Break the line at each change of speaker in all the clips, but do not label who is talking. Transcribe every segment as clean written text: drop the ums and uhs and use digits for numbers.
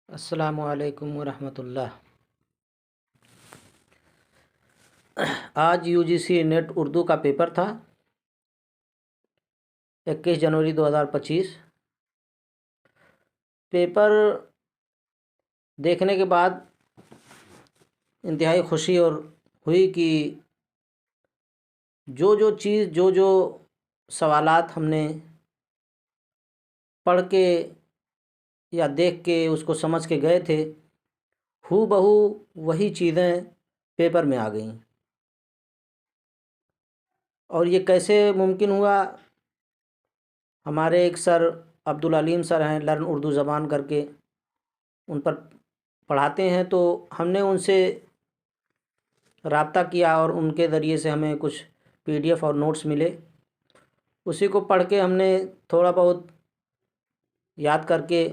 السلام علیکم ورحمۃ اللہ۔ آج UGC نیٹ اردو کا پیپر تھا 21 جنوری 2025۔ پیپر دیکھنے کے بعد انتہائی خوشی اور ہوئی کہ جو سوالات ہم نے پڑھ کے یا دیکھ کے اس کو سمجھ کے گئے تھے، ہو بہو وہی چیزیں پیپر میں آ گئیں۔ اور یہ کیسے ممکن ہوا؟ ہمارے ایک سر عبدالعلیم سر ہیں، لرن اردو زبان کر کے، ان پر پڑھاتے ہیں، تو ہم نے ان سے رابطہ کیا اور ان کے ذریعے سے ہمیں کچھ PDF اور نوٹس ملے۔ اسی کو پڑھ کے ہم نے تھوڑا بہت یاد کر کے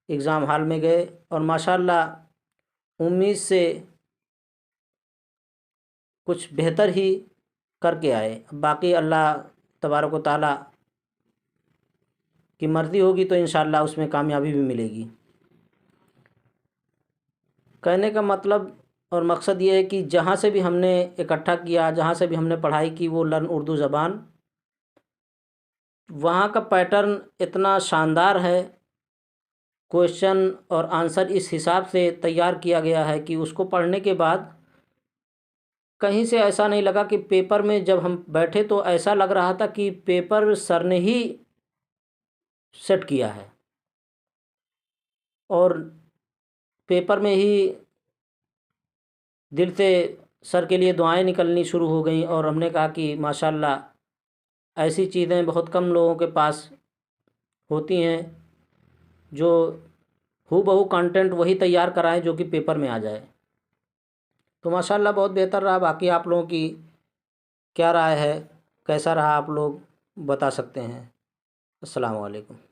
ایگزام ہال میں گئے اور ماشاءاللہ امید سے کچھ بہتر ہی کر کے آئے۔ باقی اللہ تبارک و تعالیٰ کی مرضی ہوگی تو انشاءاللہ اس میں کامیابی بھی ملے گی۔ کہنے کا مطلب اور مقصد یہ ہے کہ جہاں سے بھی ہم نے اکٹھا کیا، جہاں سے بھی ہم نے پڑھائی کی، وہ لرن اردو زبان، وہاں کا پیٹرن اتنا شاندار ہے، کویشچن اور آنسر اس حساب سے تیار کیا گیا ہے کہ اس کو پڑھنے کے بعد کہیں سے ایسا نہیں لگا کہ پیپر میں جب ہم بیٹھے تو ایسا لگ رہا تھا کہ پیپر سر نے ہی سیٹ کیا ہے، اور پیپر میں ہی دل سے سر کے لیے دعائیں نکلنی شروع ہو گئیں، اور ہم نے کہا کہ ماشاءاللہ ایسی چیزیں بہت کم لوگوں کے پاس ہوتی ہیں جو ہو بہو کانٹینٹ وہی تیار کرائیں جو کہ پیپر میں آ جائے۔ تو ماشاءاللہ بہت بہتر رہا۔ باقی آپ لوگوں کی کیا رائے ہے، کیسا رہا، آپ لوگ بتا سکتے ہیں۔ السلام علیکم۔